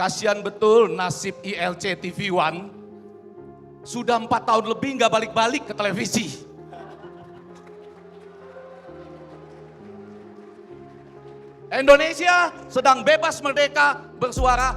Kasihan betul nasib ILC TV One. Sudah 4 tahun lebih nggak balik-balik ke televisi. Indonesia sedang bebas merdeka bersuara.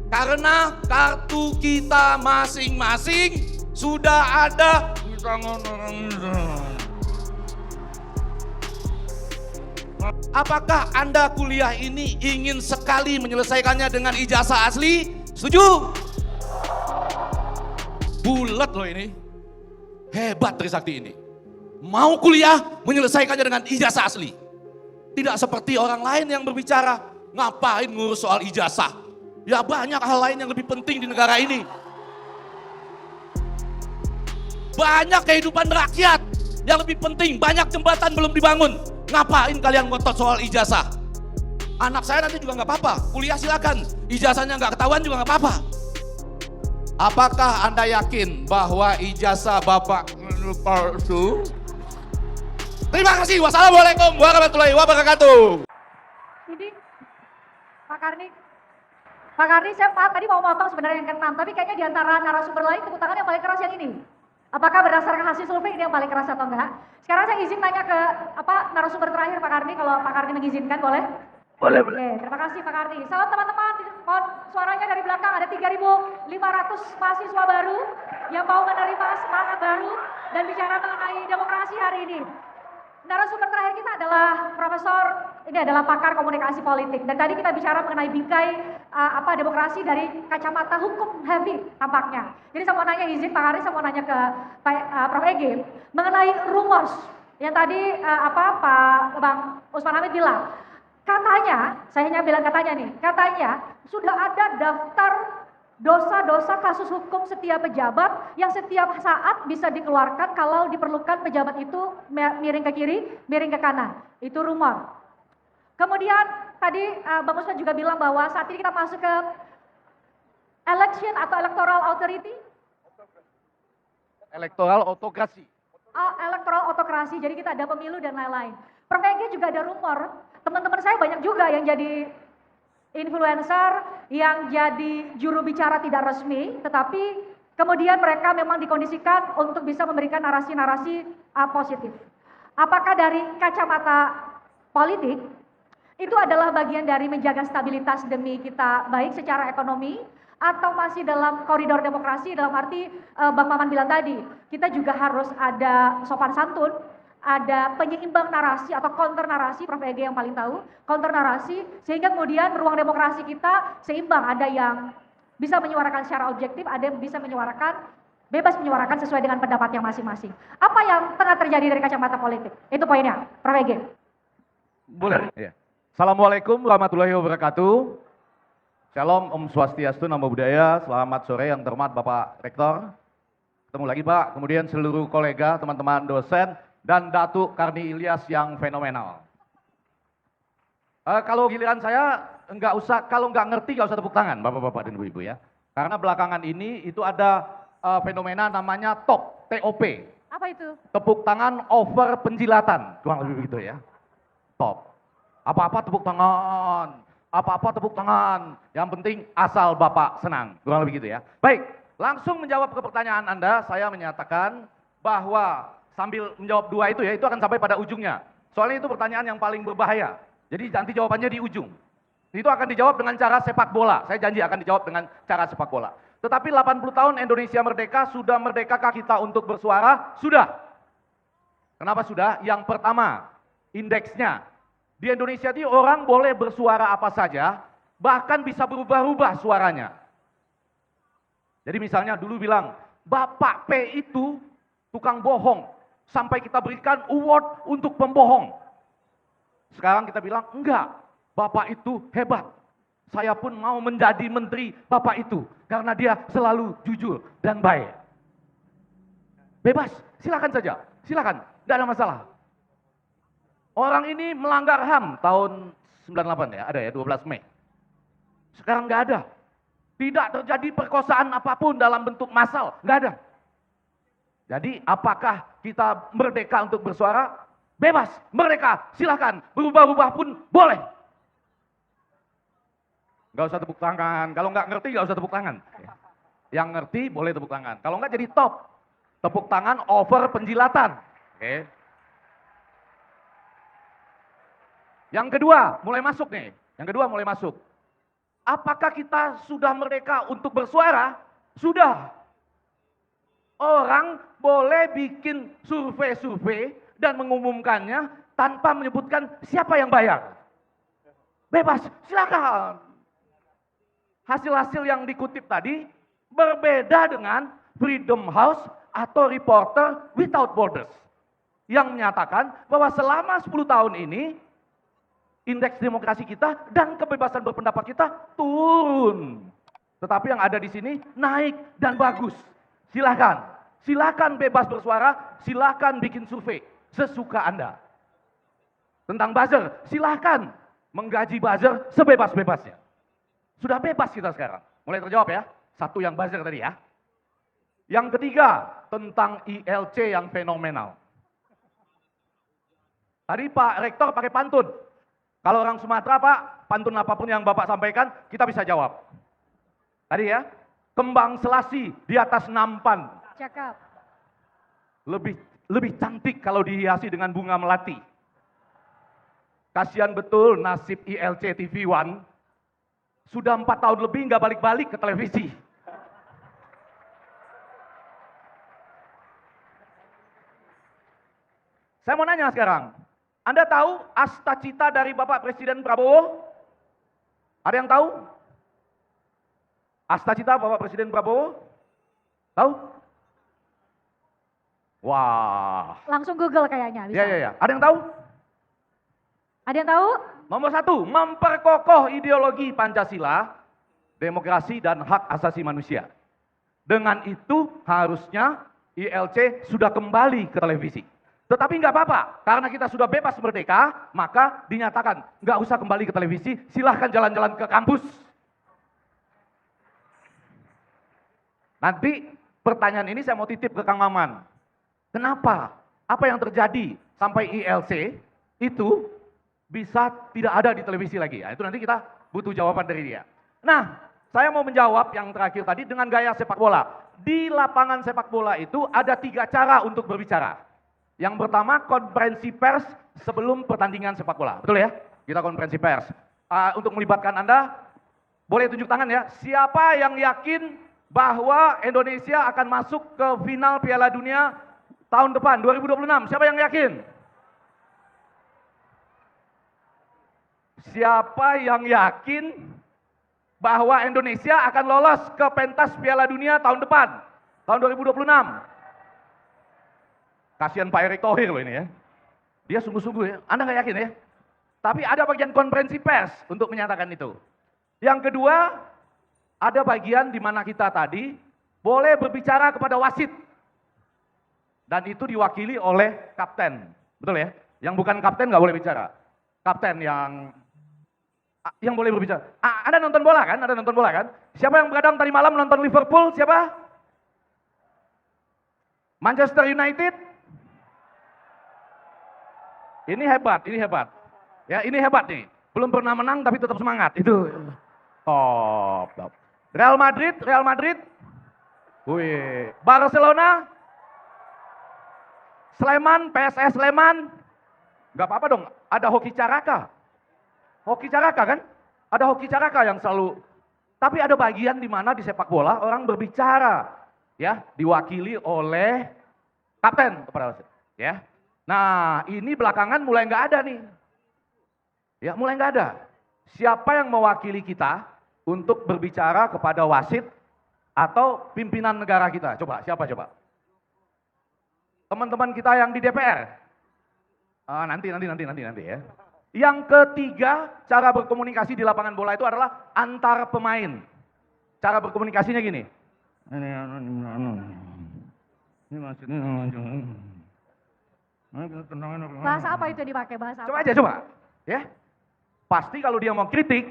Karena kartu kita masing-masing sudah ada di tangan orang Indonesia. Apakah Anda kuliah ini ingin sekali menyelesaikannya dengan ijazah asli? Setuju? Bulat loh ini. Hebat Trisakti ini. Mau kuliah menyelesaikannya dengan ijazah asli. Tidak seperti orang lain yang berbicara, ngapain ngurus soal ijazah. Ya banyak hal lain yang lebih penting di negara ini. Banyak kehidupan rakyat yang lebih penting, banyak jembatan belum dibangun. Ngapain kalian ngotot soal ijazah? Anak saya nanti juga nggak apa-apa, kuliah silakan. Ijazahnya nggak ketahuan juga nggak apa-apa. Apakah Anda yakin bahwa ijazah Bapak palsu? Terima kasih. Wassalamualaikum warahmatullahi wabarakatuh. Ini Pak Karni, saya maaf tadi mau motong sebenarnya yang ke-6, tapi kayaknya di antara narasumber lain tepuk tangan yang paling keras yang ini. Apakah berdasarkan hasil survei ini yang paling keras atau enggak? Sekarang saya izin tanya ke narasumber terakhir Pak Karni, kalau Pak Karni mengizinkan boleh? Boleh. Oke, terima kasih Pak Karni. Salam teman-teman, mohon suaranya dari belakang, ada 3.500 mahasiswa baru yang mau menerima semangat baru dan bicara mengenai demokrasi hari ini. Narasumber terakhir kita adalah ini adalah pakar komunikasi politik. Dan tadi kita bicara mengenai bingkai demokrasi dari kacamata hukum heavy tampaknya. Jadi saya mau nanya izin Pak Haris, saya mau nanya ke Prof. Ege mengenai rumors yang tadi Bang Usman Hamid bilang. Katanya, saya hanya bilang katanya nih, katanya sudah ada daftar dosa-dosa kasus hukum setiap pejabat yang setiap saat bisa dikeluarkan kalau diperlukan pejabat itu miring ke kiri, miring ke kanan. Itu rumor. Kemudian tadi Bang Usman juga bilang bahwa saat ini kita masuk ke election atau electoral authority. Electoral autokrasi. Electoral autokrasi, jadi kita ada pemilu dan lain-lain. Prof. Ege juga ada rumor, teman-teman saya banyak juga yang jadi influencer, yang jadi juru bicara tidak resmi, tetapi kemudian mereka memang dikondisikan untuk bisa memberikan narasi-narasi positif. Apakah dari kacamata politik, itu adalah bagian dari menjaga stabilitas demi kita baik secara ekonomi, atau masih dalam koridor demokrasi dalam arti Bang Maman bilang tadi, kita juga harus ada sopan santun, ada penyeimbang narasi atau counter narasi, Prof. Ege yang paling tahu, counter narasi, sehingga kemudian ruang demokrasi kita seimbang, ada yang bisa menyuarakan secara objektif, ada yang bisa menyuarakan, bebas menyuarakan sesuai dengan pendapatnya masing-masing. Apa yang tengah terjadi dari kacamata politik? Itu poinnya, Prof. Ege. Boleh. Ya. Assalamualaikum warahmatullahi wabarakatuh. Shalom, Om Swastiastu, Namo Buddhaya, selamat sore yang terhormat Bapak Rektor. Ketemu lagi Pak, kemudian seluruh kolega, teman-teman dosen, dan Datuk Karni Ilyas yang fenomenal. Kalau giliran saya, kalau nggak ngerti nggak usah tepuk tangan Bapak-Bapak dan Ibu-Ibu ya. Karena belakangan ini itu ada fenomena namanya TOP, TOP. Apa itu? Tepuk tangan over penjilatan, kurang lebih begitu ya. TOP. Apa-apa tepuk tangan. Apa-apa tepuk tangan, yang penting asal Bapak senang, kurang lebih gitu ya. Baik, langsung menjawab ke pertanyaan Anda, saya menyatakan bahwa sambil menjawab dua itu ya, itu akan sampai pada ujungnya. Soalnya itu pertanyaan yang paling berbahaya, jadi nanti jawabannya di ujung. Itu akan dijawab dengan cara sepak bola, saya janji akan dijawab dengan cara sepak bola. Tetapi 80 tahun Indonesia merdeka, sudah merdekakah kita untuk bersuara? Sudah. Kenapa sudah? Yang pertama, indeksnya. Di Indonesia ini orang boleh bersuara apa saja, bahkan bisa berubah-ubah suaranya. Jadi misalnya dulu bilang, Bapak P itu tukang bohong, sampai kita berikan award untuk pembohong. Sekarang kita bilang, enggak, Bapak itu hebat. Saya pun mau menjadi menteri Bapak itu, karena dia selalu jujur dan baik. Bebas, silakan saja, silakan, tidak ada masalah. Orang ini melanggar HAM tahun 98 ya, ada ya 12 Mei. Sekarang nggak ada. Tidak terjadi perkosaan apapun dalam bentuk massal, nggak ada. Jadi apakah kita merdeka untuk bersuara? Bebas, merdeka, silakan. Berubah-ubah pun boleh. Gak usah tepuk tangan. Kalau nggak ngerti gak usah tepuk tangan. Yang ngerti boleh tepuk tangan. Kalau nggak jadi top. Tepuk tangan over penjilatan. Oke. Yang kedua, mulai masuk nih. Yang kedua mulai masuk. Apakah kita sudah merdeka untuk bersuara? Sudah. Orang boleh bikin survei-survei dan mengumumkannya tanpa menyebutkan siapa yang bayar. Bebas, silakan. Hasil-hasil yang dikutip tadi berbeda dengan Freedom House atau Reporter Without Borders yang menyatakan bahwa selama 10 tahun ini indeks demokrasi kita dan kebebasan berpendapat kita turun. Tetapi yang ada di sini naik dan bagus. Silakan, silakan bebas bersuara, silakan bikin survei sesuka Anda. Tentang buzzer, silakan menggaji buzzer sebebas-bebasnya. Sudah bebas kita sekarang. Mulai terjawab ya. Satu yang buzzer tadi ya. Yang ketiga, tentang ILC yang fenomenal. Tadi Pak Rektor pakai pantun. Kalau orang Sumatera Pak, pantun apapun yang Bapak sampaikan, kita bisa jawab. Tadi ya, kembang selasi di atas nampan. Cakep. Lebih cantik kalau dihiasi dengan bunga melati. Kasihan betul nasib ILC TV One. Sudah 4 tahun lebih nggak balik-balik ke televisi. Saya mau nanya sekarang, Anda tahu asta cita dari Bapak Presiden Prabowo? Ada yang tahu? Asta cita Bapak Presiden Prabowo? Tahu? Wah. Langsung Google kayaknya. Bisa. Ya. Ada yang tahu? Ada yang tahu? Nomor 1, memperkokoh ideologi Pancasila, demokrasi dan hak asasi manusia. Dengan itu harusnya ILC sudah kembali ke televisi. Tetapi nggak apa-apa, karena kita sudah bebas merdeka, maka dinyatakan nggak usah kembali ke televisi, silahkan jalan-jalan ke kampus. Nanti pertanyaan ini saya mau titip ke Kang Maman. Kenapa? Apa yang terjadi sampai ILC itu bisa tidak ada di televisi lagi? Nah, itu nanti kita butuh jawaban dari dia. Nah, saya mau menjawab yang terakhir tadi dengan gaya sepak bola. Di lapangan sepak bola itu ada 3 cara untuk berbicara. Yang pertama, konferensi pers sebelum pertandingan sepak bola. Betul ya? Kita konferensi pers. Untuk melibatkan Anda, boleh tunjuk tangan ya. Siapa yang yakin bahwa Indonesia akan masuk ke final Piala Dunia tahun depan, 2026? Siapa yang yakin? Siapa yang yakin bahwa Indonesia akan lolos ke pentas Piala Dunia tahun depan, tahun 2026? Kasihan Pak Erick Thohir loh ini ya. Dia sungguh-sungguh ya. Anda nggak yakin ya? Tapi ada bagian konferensi pers untuk menyatakan itu. Yang kedua, ada bagian di mana kita tadi boleh berbicara kepada wasit. Dan itu diwakili oleh kapten. Betul ya? Yang bukan kapten nggak boleh bicara. Kapten yang boleh berbicara. Anda nonton bola kan? Ada nonton bola kan? Siapa yang begadang tadi malam nonton Liverpool? Siapa? Manchester United? Ini hebat, ini hebat. Ya, ini hebat nih. Belum pernah menang tapi tetap semangat. Itu top. Real Madrid. Wih, Barcelona. Sleman, PSS Sleman. Enggak apa-apa dong, ada hoki caraka. Hoki caraka kan? Ada hoki caraka yang selalu. Tapi ada bagian di mana di sepak bola orang berbicara, ya, diwakili oleh kapten kepada wasit, ya. Nah, ini belakangan mulai nggak ada nih. Ya, mulai nggak ada. Siapa yang mewakili kita untuk berbicara kepada wasit atau pimpinan negara kita? Coba, siapa coba? Teman-teman kita yang di DPR. Nanti ya. Yang ketiga, cara berkomunikasi di lapangan bola itu adalah antar pemain. Cara berkomunikasinya gini. Bahasa apa itu yang dipakai? Bahasa apa? Coba aja, coba. Ya. Pasti kalau dia mau kritik,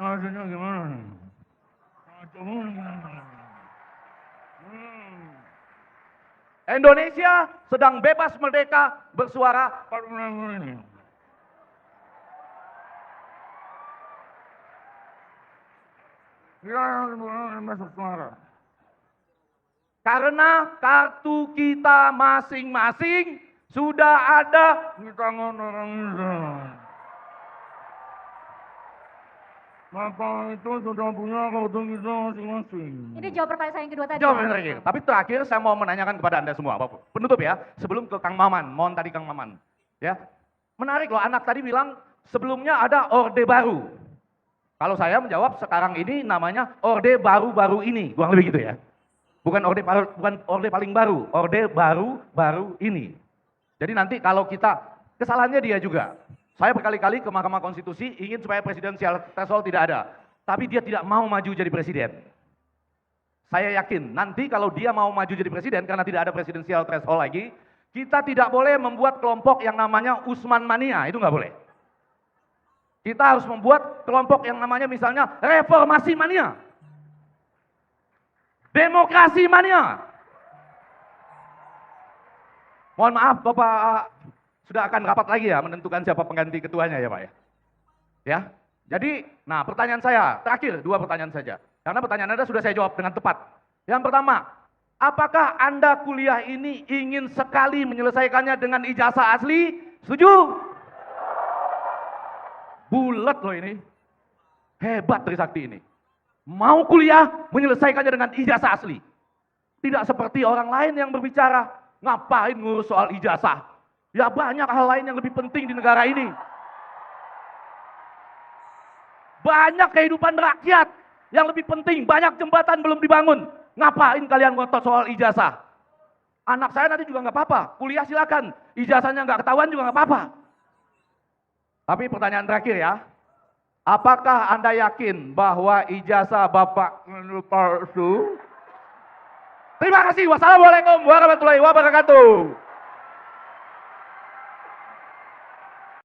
maksudnya gimana? Indonesia sedang bebas merdeka bersuara. Karena kartu kita masing-masing sudah ada di tangan orang Indonesia. Bapak itu sudah punya kartu kita masing-masing. Ini jawab pertanyaan saya yang kedua tadi. Jawab terakhir. Tapi terakhir saya mau menanyakan kepada Anda semua, Bapak. Penutup ya, sebelum ke Kang Maman. Mohon tadi Kang Maman. Ya. Menarik loh, anak tadi bilang sebelumnya ada orde baru. Kalau saya menjawab sekarang ini namanya orde baru-baru ini, kurang lebih gitu ya. Bukan orde paling baru, orde baru-baru ini. Jadi nanti kalau kita, kesalahannya dia juga. Saya berkali-kali ke Mahkamah Konstitusi ingin supaya presidensial threshold tidak ada. Tapi dia tidak mau maju jadi presiden. Saya yakin nanti kalau dia mau maju jadi presiden karena tidak ada presidensial threshold lagi, kita tidak boleh membuat kelompok yang namanya Usman Mania, itu nggak boleh. Kita harus membuat kelompok yang namanya misalnya Reformasi Mania. Demokrasi Mania. Mohon maaf Bapak sudah akan rapat lagi ya menentukan siapa pengganti ketuanya ya Pak ya. Ya. Jadi, nah pertanyaan saya terakhir 2 pertanyaan saja. Karena pertanyaan Anda sudah saya jawab dengan tepat. Yang pertama, apakah Anda kuliah ini ingin sekali menyelesaikannya dengan ijazah asli? Setuju? Bulat loh ini. Hebat Trisakti ini. Mau kuliah menyelesaikannya dengan ijazah asli. Tidak seperti orang lain yang berbicara, ngapain ngurus soal ijazah. Ya banyak hal lain yang lebih penting di negara ini. Banyak kehidupan rakyat yang lebih penting, banyak jembatan belum dibangun. Ngapain kalian ngotot soal ijazah? Anak saya nanti juga nggak apa-apa, kuliah silakan. Ijazahnya nggak ketahuan juga nggak apa-apa. Tapi pertanyaan terakhir ya, apakah Anda yakin bahwa ijazah Bapak palsu? Terima kasih. Wassalamualaikum warahmatullahi wabarakatuh.